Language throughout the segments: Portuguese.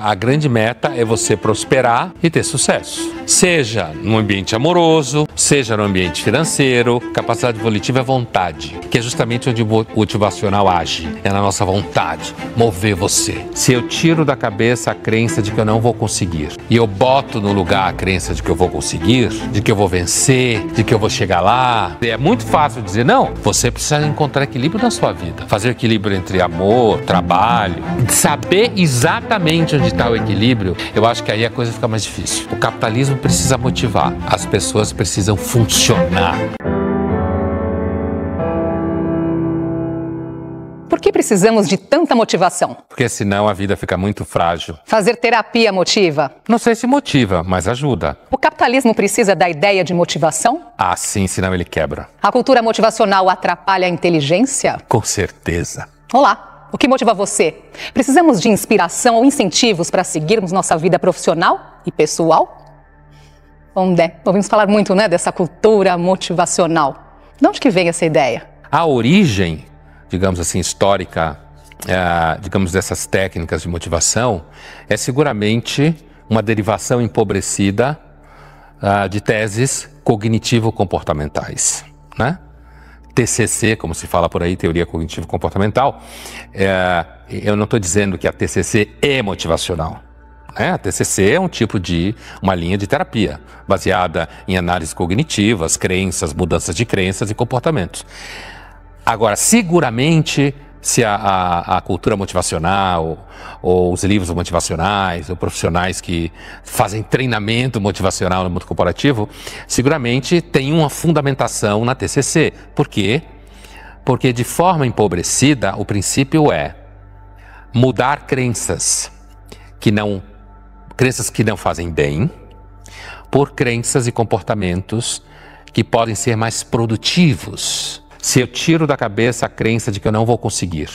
A grande meta é você prosperar e ter sucesso. Seja no ambiente amoroso, seja no ambiente financeiro. Capacidade volitiva é vontade, que é justamente onde o motivacional age. É na nossa vontade, mover você. Se eu tiro da cabeça a crença de que eu não vou conseguir e eu boto no lugar a crença de que eu vou conseguir, de que eu vou vencer, de que eu vou chegar lá, é muito fácil dizer não. Você precisa encontrar equilíbrio na sua vida. Fazer equilíbrio entre amor, trabalho, saber exatamente onde está o equilíbrio. Eu acho que aí a coisa fica mais difícil. O capitalismo precisa motivar, as pessoas precisam funcionar. Por que precisamos de tanta motivação? Porque senão a vida fica muito frágil. Fazer terapia motiva? Não sei se motiva, mas ajuda. O capitalismo precisa da ideia de motivação? Ah, sim, senão ele quebra. A cultura motivacional atrapalha a inteligência? Com certeza. Olá, o que motiva você? Precisamos de inspiração ou incentivos para seguirmos nossa vida profissional e pessoal? Ouvimos falar muito, dessa cultura motivacional. De onde que vem essa ideia? A origem, digamos assim, histórica, digamos, dessas técnicas de motivação é seguramente uma derivação empobrecida de teses cognitivo-comportamentais, né? TCC, como se fala por aí, teoria cognitivo-comportamental. Eu não estou dizendo que a TCC é motivacional. A TCC é uma linha de terapia baseada em análises cognitivas, crenças, mudanças de crenças e comportamentos. Agora, seguramente, se a cultura motivacional, ou os livros motivacionais, ou profissionais que fazem treinamento motivacional no mundo corporativo, seguramente tem uma fundamentação na TCC. Por quê? Porque de forma empobrecida, o princípio é mudar crenças que não fazem bem, por crenças e comportamentos que podem ser mais produtivos. Se eu tiro da cabeça a crença de que eu não vou conseguir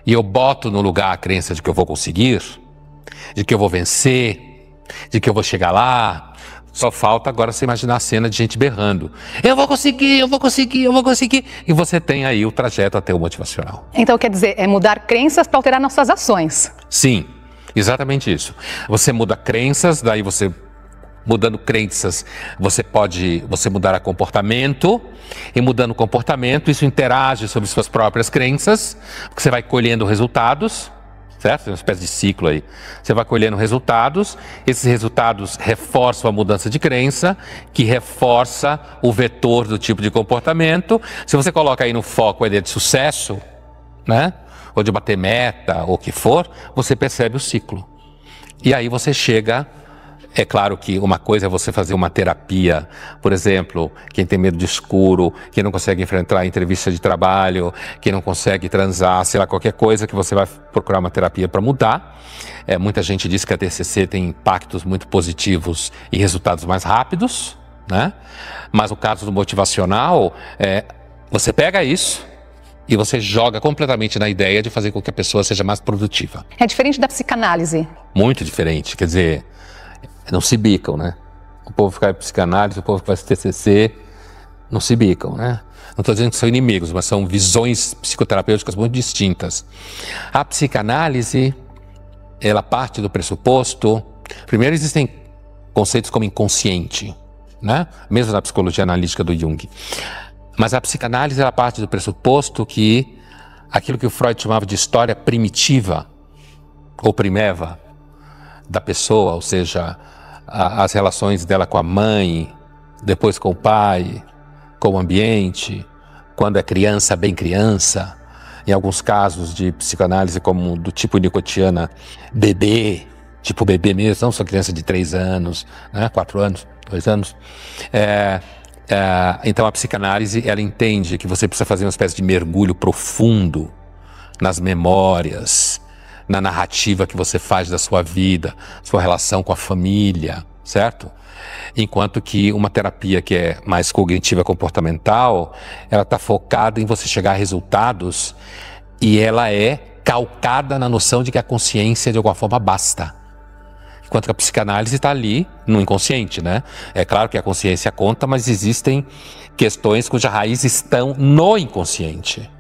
e eu boto no lugar a crença de que eu vou conseguir, de que eu vou vencer, de que eu vou chegar lá, só falta agora você imaginar a cena de gente berrando. Eu vou conseguir, eu vou conseguir, eu vou conseguir. E você tem aí o trajeto até o motivacional. Então quer dizer, é mudar crenças para alterar nossas ações. Sim, exatamente isso. Você muda crenças, daí você... Mudando crenças, você mudar comportamento, e mudando comportamento, isso interage sobre suas próprias crenças, porque você vai colhendo resultados, certo? Tem uma espécie de ciclo aí. Você vai colhendo resultados, esses resultados reforçam a mudança de crença, que reforça o vetor do tipo de comportamento. Se você coloca aí no foco a ideia de sucesso, ou de bater meta, ou o que for, você percebe o ciclo. E aí você chega... É claro que uma coisa é você fazer uma terapia, por exemplo, quem tem medo de escuro, quem não consegue enfrentar a entrevista de trabalho, quem não consegue transar, sei lá, qualquer coisa que você vai procurar uma terapia para mudar. Muita gente diz que a TCC tem impactos muito positivos e resultados mais rápidos, Mas o caso do motivacional, você pega isso e você joga completamente na ideia de fazer com que a pessoa seja mais produtiva. É diferente da psicanálise? Muito diferente, quer dizer... Não se bicam, O povo que faz psicanálise, o povo que faz TCC, não se bicam, Não estou dizendo que são inimigos, mas são visões psicoterapêuticas muito distintas. A psicanálise, ela parte do pressuposto... Primeiro, existem conceitos como inconsciente, Mesmo na psicologia analítica do Jung. Mas a psicanálise, ela parte do pressuposto que aquilo que o Freud chamava de história primitiva, ou primeva, da pessoa, ou seja... as relações dela com a mãe, depois com o pai, com o ambiente, quando é criança, bem criança, em alguns casos de psicanálise como do tipo nicotiana, bebê, tipo bebê mesmo, não só criança de 3 anos, 4 anos, 2 anos. Então a psicanálise, ela entende que você precisa fazer uma espécie de mergulho profundo nas memórias, na narrativa que você faz da sua vida, sua relação com a família, certo? Enquanto que uma terapia que é mais cognitiva comportamental, ela está focada em você chegar a resultados e ela é calcada na noção de que a consciência de alguma forma basta. Enquanto que a psicanálise está ali no inconsciente, É claro que a consciência conta, mas existem questões cuja raiz estão no inconsciente.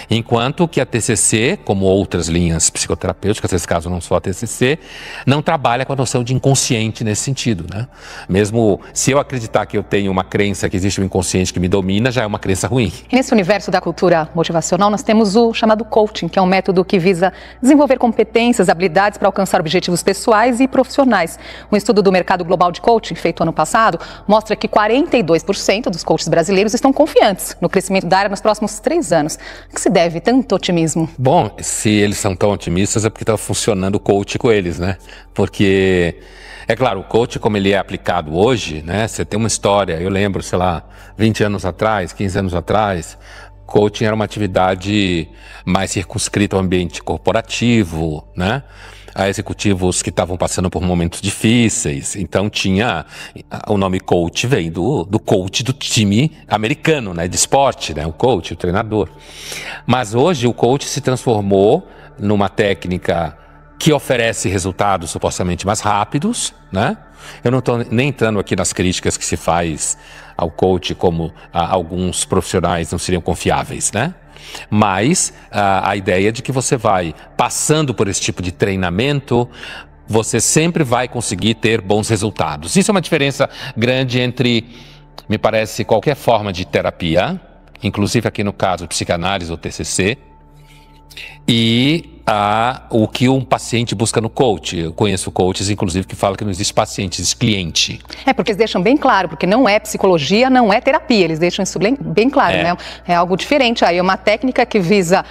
Enquanto que a TCC, como outras linhas psicoterapêuticas, nesse caso não só a TCC, não trabalha com a noção de inconsciente nesse sentido, né? Mesmo se eu acreditar que eu tenho uma crença que existe um inconsciente que me domina, já é uma crença ruim. E nesse universo da cultura motivacional, nós temos o chamado coaching, que é um método que visa desenvolver competências, habilidades para alcançar objetivos pessoais e profissionais. Um estudo do mercado global de coaching, feito ano passado, mostra que 42% dos coaches brasileiros estão confiantes no crescimento da área nos próximos 3 anos. A que se deve tanto otimismo? Bom, se eles são tão otimistas é porque está funcionando o coach com eles, né? Porque, é claro, o coach como ele é aplicado hoje, né? Você tem uma história, eu lembro, sei lá, 20 anos atrás, 15 anos atrás, coaching era uma atividade mais circunscrita ao ambiente corporativo, né? A executivos que estavam passando por momentos difíceis. Então tinha, o nome coach vem do coach do time americano, né, de esporte, né, o coach, o treinador. Mas hoje o coach se transformou numa técnica que oferece resultados supostamente mais rápidos, né? Eu não estou nem entrando aqui nas críticas que se faz ao coach, como alguns profissionais não seriam confiáveis, né? Mas a ideia de que você vai passando por esse tipo de treinamento, você sempre vai conseguir ter bons resultados. Isso é uma diferença grande entre, me parece, qualquer forma de terapia, inclusive aqui no caso psicanálise ou TCC, e o que um paciente busca no coach. Eu conheço coaches, inclusive, que falam que não existe paciente, existe cliente. Porque eles deixam bem claro, porque não é psicologia, não é terapia, eles deixam isso bem claro, né? É algo diferente, aí é uma técnica que visa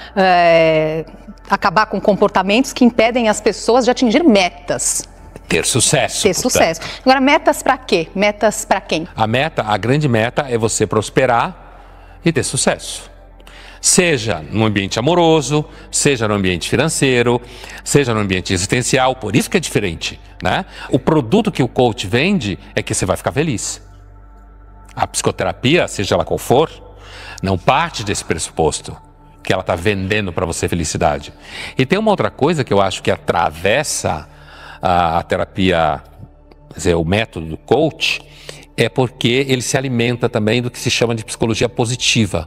acabar com comportamentos que impedem as pessoas de atingir metas. Ter sucesso. Ter sucesso. Agora, metas para quê? Metas para quem? A grande meta é você prosperar e ter sucesso. Seja no ambiente amoroso, seja no ambiente financeiro, seja no ambiente existencial, por isso que é diferente, né? O produto que o coach vende é que você vai ficar feliz. A psicoterapia, seja ela qual for, não parte desse pressuposto que ela está vendendo para você felicidade. E tem uma outra coisa que eu acho que atravessa a terapia, quer dizer, o método do coach, é porque ele se alimenta também do que se chama de psicologia positiva.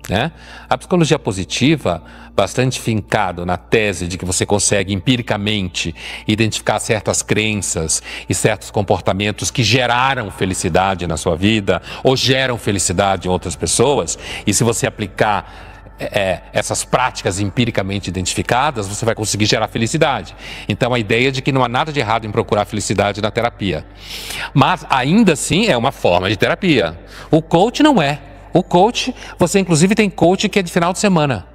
Né? A psicologia positiva, bastante fincado na tese de que você consegue empiricamente identificar certas crenças e certos comportamentos que geraram felicidade na sua vida ou geram felicidade em outras pessoas, e se você aplicar essas práticas empiricamente identificadas, você vai conseguir gerar felicidade. Então a ideia de que não há nada de errado em procurar felicidade na terapia, mas ainda assim é uma forma de terapia. O coach não é. O coach, você inclusive tem coach que é de final de semana.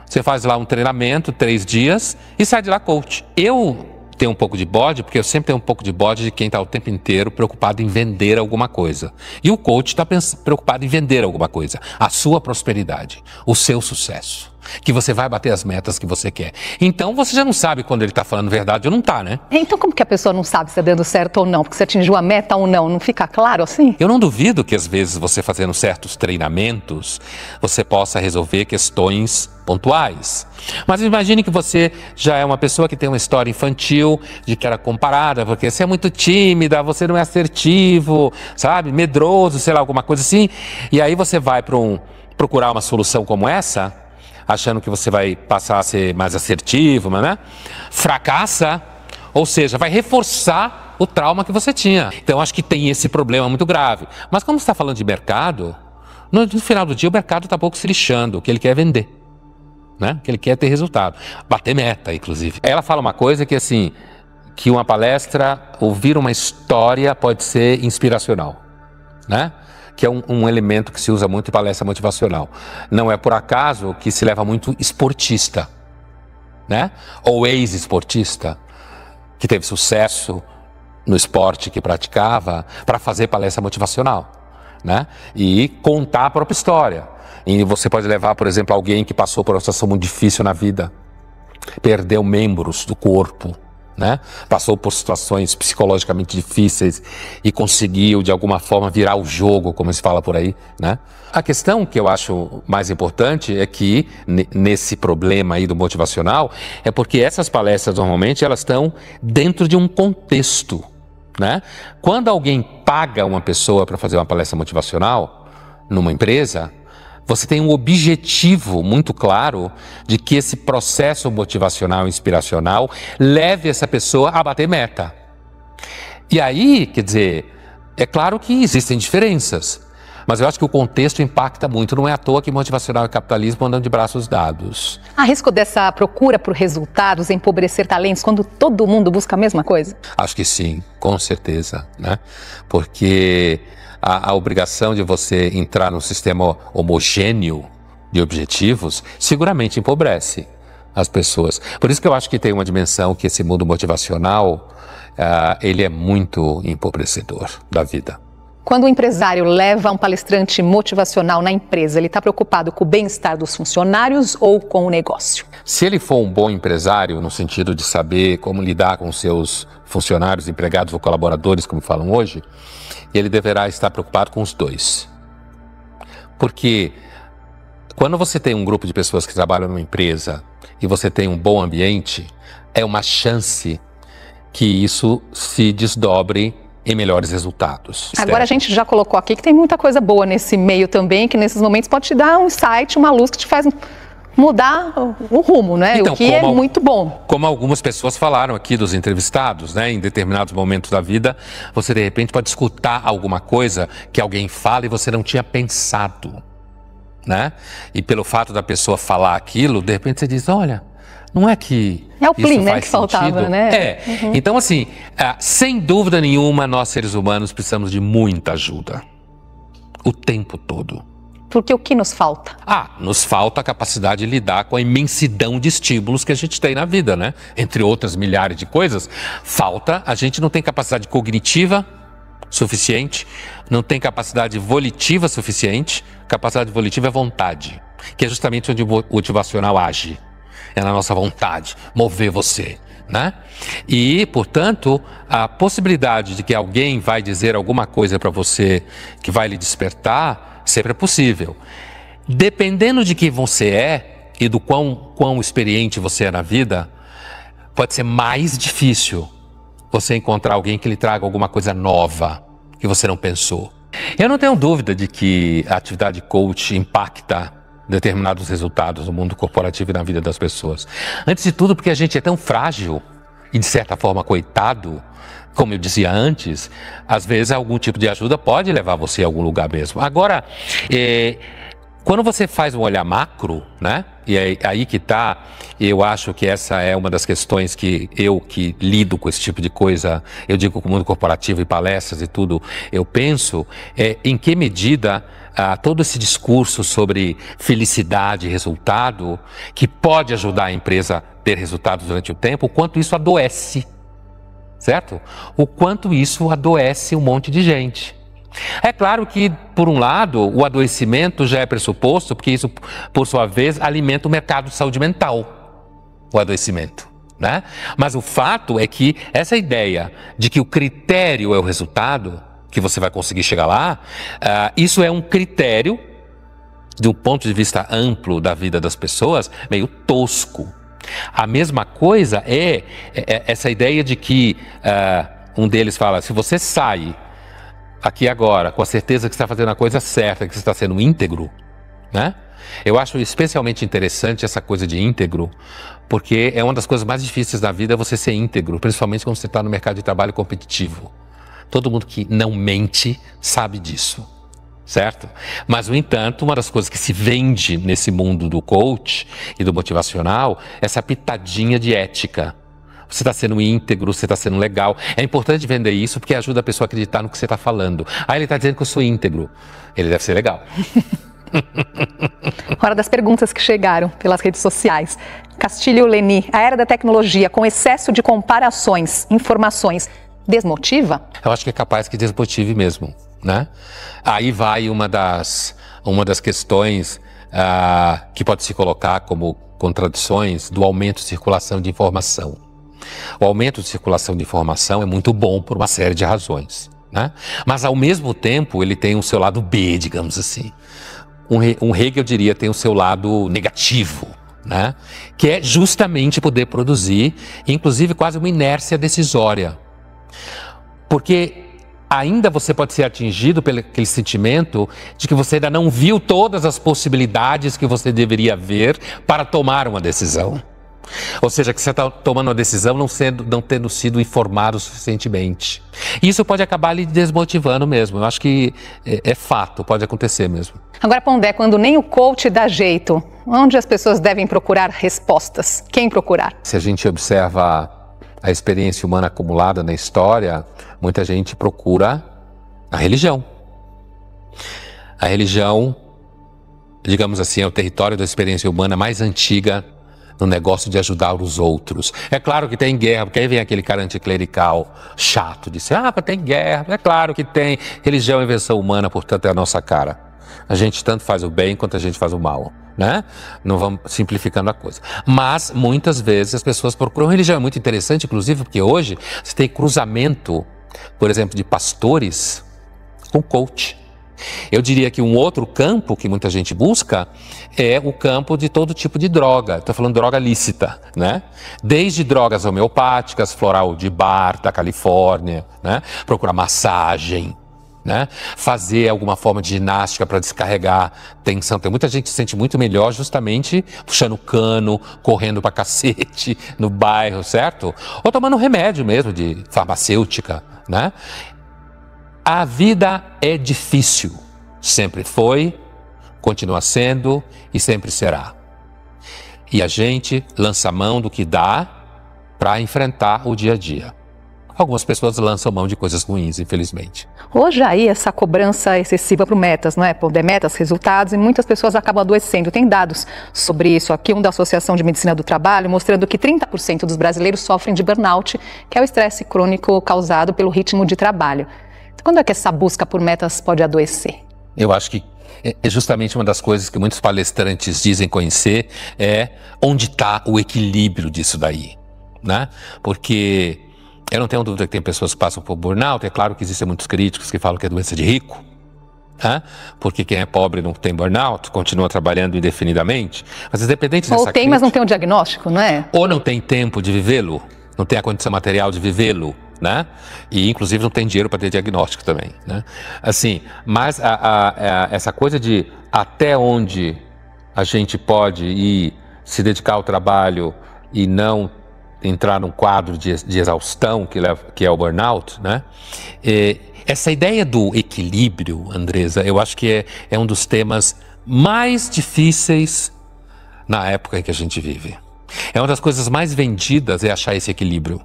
Você faz lá um treinamento, 3 dias, e sai de lá coach. Eu tenho um pouco de bode, porque eu sempre tenho um pouco de bode de quem está o tempo inteiro preocupado em vender alguma coisa. E o coach está preocupado em vender alguma coisa. A sua prosperidade, o seu sucesso. Que você vai bater as metas que você quer. Então você já não sabe quando ele está falando verdade ou não está, né? Então como que a pessoa não sabe se está dando certo ou não? Porque você atingiu a meta ou não, não fica claro assim? Eu não duvido que às vezes você fazendo certos treinamentos, você possa resolver questões pontuais. Mas imagine que você já é uma pessoa que tem uma história infantil, de que era comparada, porque você é muito tímida, você não é assertivo, sabe? Medroso, sei lá, alguma coisa assim. E aí você vai procurar uma solução como essa, achando que você vai passar a ser mais assertivo, né? Fracassa, ou seja, vai reforçar o trauma que você tinha. Então, acho que tem esse problema muito grave. Mas como você está falando de mercado, no final do dia o mercado está pouco se lixando, o que ele quer é vender, né? O que ele quer é ter resultado, bater meta, inclusive. Ela fala uma coisa que, assim, que uma palestra, ouvir uma história pode ser inspiracional, né? Que é um elemento que se usa muito em palestra motivacional. Não é por acaso que se leva muito esportista, né? Ou ex-esportista, que teve sucesso no esporte que praticava, para fazer palestra motivacional, né? E contar a própria história. E você pode levar, por exemplo, alguém que passou por uma situação muito difícil na vida, perdeu membros do corpo, né? Passou por situações psicologicamente difíceis e conseguiu de alguma forma virar o jogo, como se fala por aí, né? A questão que eu acho mais importante é que nesse problema aí do motivacional é porque essas palestras normalmente elas estão dentro de um contexto, né? Quando alguém paga uma pessoa para fazer uma palestra motivacional numa empresa, você tem um objetivo muito claro de que esse processo motivacional e inspiracional leve essa pessoa a bater meta. E aí, quer dizer, é claro que existem diferenças, mas eu acho que o contexto impacta muito. Não é à toa que motivacional e capitalismo andam de braços dados. Há risco dessa procura por resultados empobrecer talentos quando todo mundo busca a mesma coisa? Acho que sim, com certeza, né? Porque a obrigação de você entrar num sistema homogêneo de objetivos seguramente empobrece as pessoas. Por isso que eu acho que tem uma dimensão que esse mundo motivacional, ele é muito empobrecedor da vida. Quando o empresário leva um palestrante motivacional na empresa, ele está preocupado com o bem-estar dos funcionários ou com o negócio? Se ele for um bom empresário, no sentido de saber como lidar com seus funcionários, empregados ou colaboradores, como falam hoje, ele deverá estar preocupado com os dois. Porque quando você tem um grupo de pessoas que trabalham numa empresa e você tem um bom ambiente, é uma chance que isso se desdobre em melhores resultados. Agora a gente já colocou aqui que tem muita coisa boa nesse meio também, que nesses momentos pode te dar um insight, uma luz que te faz mudar o rumo, né? Então, o que é muito bom. Como algumas pessoas falaram aqui dos entrevistados, né? Em determinados momentos da vida, você de repente pode escutar alguma coisa que alguém fala e você não tinha pensado, né? E pelo fato da pessoa falar aquilo, de repente você diz, olha, não é que é o plim, né, sentido? que faltava, né? Então assim, sem dúvida nenhuma, nós seres humanos precisamos de muita ajuda, o tempo todo. Porque o que nos falta? Nos falta a capacidade de lidar com a imensidão de estímulos que a gente tem na vida, né? Entre outras milhares de coisas, a gente não tem capacidade cognitiva suficiente, não tem capacidade volitiva suficiente. Capacidade volitiva é vontade, que é justamente onde o motivacional age. É na nossa vontade, mover você, né? E, portanto, a possibilidade de que alguém vai dizer alguma coisa para você que vai lhe despertar, sempre é possível. Dependendo de quem você é e do quão experiente você é na vida, pode ser mais difícil você encontrar alguém que lhe traga alguma coisa nova que você não pensou. Eu não tenho dúvida de que a atividade coach impacta determinados resultados no mundo corporativo e na vida das pessoas. Antes de tudo, porque a gente é tão frágil e, de certa forma, coitado, como eu dizia antes, às vezes algum tipo de ajuda pode levar você a algum lugar mesmo. Agora, quando você faz um olhar macro, né? E é aí que está, eu acho que essa é uma das questões que lido com esse tipo de coisa, eu digo com o mundo corporativo e palestras e tudo, eu penso em que medida todo esse discurso sobre felicidade e resultado, que pode ajudar a empresa a ter resultados durante o tempo, o quanto isso adoece, certo? O quanto isso adoece um monte de gente. É claro que, por um lado, o adoecimento já é pressuposto, porque isso, por sua vez, alimenta o mercado de saúde mental, o adoecimento, né? Mas o fato é que essa ideia de que o critério é o resultado, que você vai conseguir chegar lá, isso é um critério, de um ponto de vista amplo da vida das pessoas, meio tosco. A mesma coisa é essa ideia de que um deles fala, se você sai aqui agora com a certeza que você está fazendo a coisa certa, que você está sendo íntegro, né? Eu acho especialmente interessante essa coisa de íntegro, porque é uma das coisas mais difíceis da vida você ser íntegro, principalmente quando você está no mercado de trabalho competitivo. Todo mundo que não mente sabe disso, certo? Mas, no entanto, uma das coisas que se vende nesse mundo do coach e do motivacional é essa pitadinha de ética. Você está sendo íntegro, você está sendo legal. É importante vender isso porque ajuda a pessoa a acreditar no que você está falando. Ele está dizendo que eu sou íntegro. Ele deve ser legal. Hora das perguntas que chegaram pelas redes sociais. Castilho Leni, a era da tecnologia com excesso de comparações, informações, desmotiva? Eu acho que é capaz que desmotive mesmo, né? Aí vai uma das questões que pode se colocar como contradições do aumento de circulação de informação. O aumento de circulação de informação é muito bom por uma série de razões, né? Mas ao mesmo tempo ele tem o seu lado B, digamos assim. Um Hegel diria tem o seu lado negativo, né? Que é justamente poder produzir, inclusive quase uma inércia decisória. Porque ainda você pode ser atingido pelo aquele sentimento de que você ainda não viu todas as possibilidades que você deveria ver para tomar uma decisão. Ou seja, que você está tomando uma decisão não tendo sido informado suficientemente. Isso pode acabar lhe desmotivando mesmo. Eu acho que é fato, pode acontecer mesmo. Agora, Pondé, quando nem o coach dá jeito, onde as pessoas devem procurar respostas? Quem procurar? Se a gente observa a experiência humana acumulada na história, muita gente procura a religião. A religião, digamos assim, é o território da experiência humana mais antiga no negócio de ajudar os outros. É claro que tem guerra, porque aí vem aquele cara anticlerical chato, diz, tem guerra, é claro que tem. Religião é invenção humana, portanto é a nossa cara. A gente tanto faz o bem quanto a gente faz o mal, né? Não vamos simplificando a coisa. Mas, muitas vezes, as pessoas procuram religião. É muito interessante, inclusive, porque hoje você tem cruzamento, por exemplo, de pastores com coach. Eu diria que um outro campo que muita gente busca é o campo de todo tipo de droga. Estou falando de droga lícita, né? Desde drogas homeopáticas, floral de bar da Califórnia, né? Procurar massagem, né? Fazer alguma forma de ginástica para descarregar tensão. Tem muita gente que se sente muito melhor justamente puxando cano, correndo pra cacete no bairro, certo? Ou tomando remédio mesmo de farmacêutica, né? A vida é difícil, sempre foi, continua sendo e sempre será. E a gente lança mão do que dá para enfrentar o dia a dia. Algumas pessoas lançam mão de coisas ruins, infelizmente. Hoje aí essa cobrança excessiva para o metas, não é? Por metas, resultados, e muitas pessoas acabam adoecendo. Tem dados sobre isso aqui, um da Associação de Medicina do Trabalho, mostrando que 30% dos brasileiros sofrem de burnout, que é o estresse crônico causado pelo ritmo de trabalho. Quando é que essa busca por metas pode adoecer? Eu acho que é justamente uma das coisas que muitos palestrantes dizem conhecer, é onde está o equilíbrio disso daí, né? Porque eu não tenho dúvida que tem pessoas que passam por burnout. É claro que existem muitos críticos que falam que é doença de rico, né? Porque quem é pobre não tem burnout, continua trabalhando indefinidamente. Mas independente dessa crítica, mas não tem um diagnóstico, não é? Ou não tem tempo de vivê-lo, não tem a condição material de vivê-lo, né? E inclusive não tem dinheiro para ter diagnóstico também, né? Assim, mas essa coisa de até onde a gente pode ir se dedicar ao trabalho e não entrar num quadro de exaustão que é o burnout, né? Essa ideia do equilíbrio, Andresa, eu acho que é um dos temas mais difíceis na época em que a gente vive. É uma das coisas mais vendidas é achar esse equilíbrio.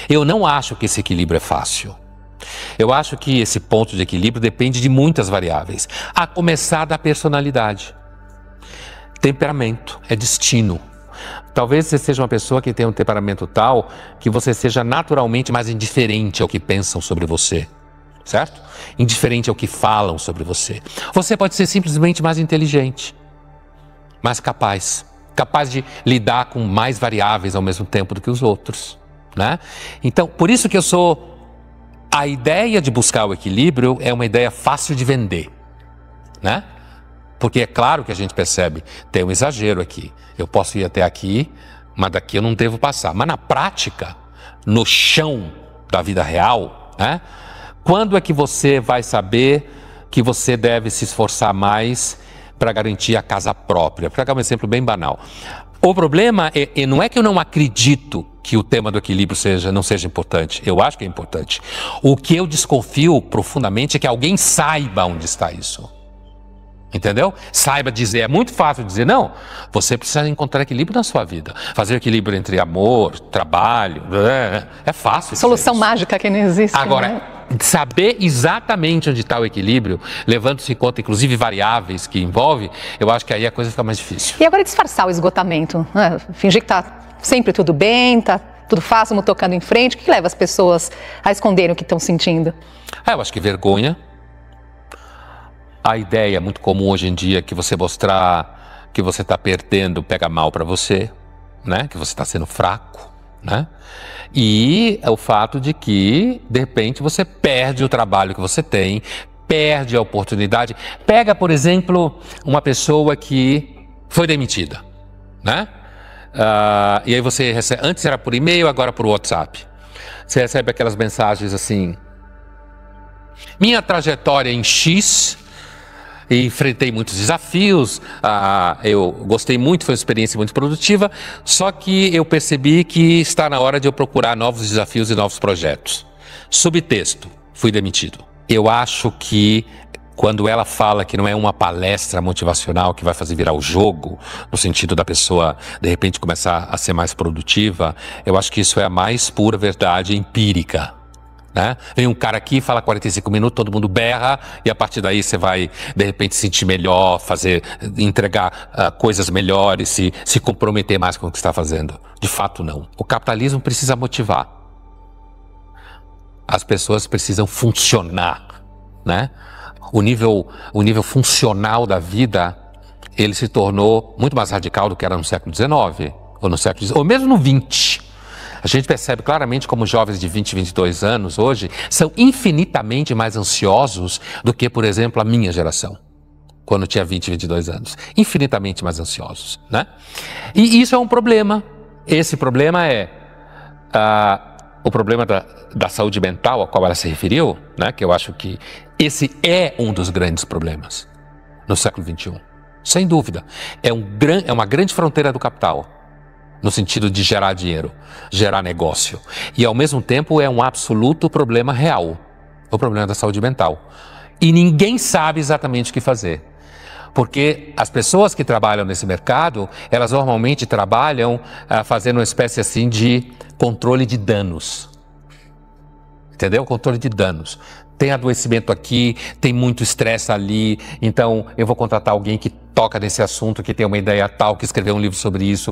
Eu não acho que esse equilíbrio é fácil. Eu acho que esse ponto de equilíbrio depende de muitas variáveis, a começar da personalidade. Temperamento, é destino. Talvez você seja uma pessoa que tem um temperamento tal que você seja naturalmente mais indiferente ao que pensam sobre você, certo? Indiferente ao que falam sobre você. Você pode ser simplesmente mais inteligente, mais capaz de lidar com mais variáveis ao mesmo tempo do que os outros, né? Então, por isso que a ideia de buscar o equilíbrio é uma ideia fácil de vender, né? Porque é claro que a gente percebe, tem um exagero aqui. Eu posso ir até aqui, mas daqui eu não devo passar. Mas na prática, no chão da vida real, né? Quando é que você vai saber que você deve se esforçar mais para garantir a casa própria? Para dar um exemplo bem banal. O problema não é que eu não acredito que o tema do equilíbrio não seja importante. Eu acho que é importante. O que eu desconfio profundamente é que alguém saiba onde está isso. Entendeu? Saiba dizer, é muito fácil dizer, não, você precisa encontrar equilíbrio na sua vida. Fazer equilíbrio entre amor, trabalho, é fácil. Solução mágica que não existe. Agora, né? Saber exatamente onde está o equilíbrio, levando-se em conta, inclusive, variáveis que envolve, eu acho que aí a coisa fica mais difícil. E agora disfarçar o esgotamento, né? Fingir que está sempre tudo bem, está tudo fácil, vamos tocando em frente. O que leva as pessoas a esconderem o que estão sentindo? Eu acho que vergonha. A ideia muito comum hoje em dia que você mostrar que você está perdendo pega mal para você, né? Que você está sendo fraco, né? E é o fato de que, de repente, você perde o trabalho que você tem, perde a oportunidade. Pega, por exemplo, uma pessoa que foi demitida, né? E aí você recebe, antes era por e-mail, agora por WhatsApp. Você recebe aquelas mensagens assim: Minha trajetória em X, enfrentei muitos desafios, eu gostei muito, foi uma experiência muito produtiva, só que eu percebi que está na hora de eu procurar novos desafios e novos projetos. Subtexto, fui demitido. Eu acho que quando ela fala que não é uma palestra motivacional que vai fazer virar o jogo, no sentido da pessoa, de repente, começar a ser mais produtiva, eu acho que isso é a mais pura verdade empírica. Né? Vem um cara aqui, fala 45 minutos, todo mundo berra e a partir daí você vai de repente se sentir melhor, entregar coisas melhores, se comprometer mais com o que está fazendo. De fato não. O capitalismo precisa motivar. As pessoas precisam funcionar, né? O nível funcional da vida, ele se tornou muito mais radical do que era no século XIX ou no século XIX, ou mesmo no XX. A gente percebe claramente como jovens de 20, 22 anos hoje são infinitamente mais ansiosos do que, por exemplo, a minha geração, quando tinha 20, 22 anos. Infinitamente mais ansiosos, né? E isso é um problema. Esse problema é o problema da saúde mental, a qual ela se referiu, né? Que eu acho que esse é um dos grandes problemas no século XXI. Sem dúvida. É uma grande fronteira do capital, no sentido de gerar dinheiro, gerar negócio. E, ao mesmo tempo, é um absoluto problema real, o problema da saúde mental. E ninguém sabe exatamente o que fazer. Porque as pessoas que trabalham nesse mercado, elas normalmente trabalham fazendo uma espécie assim de controle de danos. Entendeu? Controle de danos. Tem adoecimento aqui, tem muito estresse ali, então eu vou contratar alguém que toca nesse assunto, que tem uma ideia tal, que escreveu um livro sobre isso,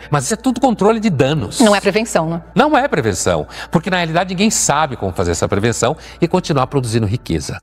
mas isso é tudo controle de danos. Não é prevenção, né? Não é prevenção, porque na realidade ninguém sabe como fazer essa prevenção e continuar produzindo riqueza.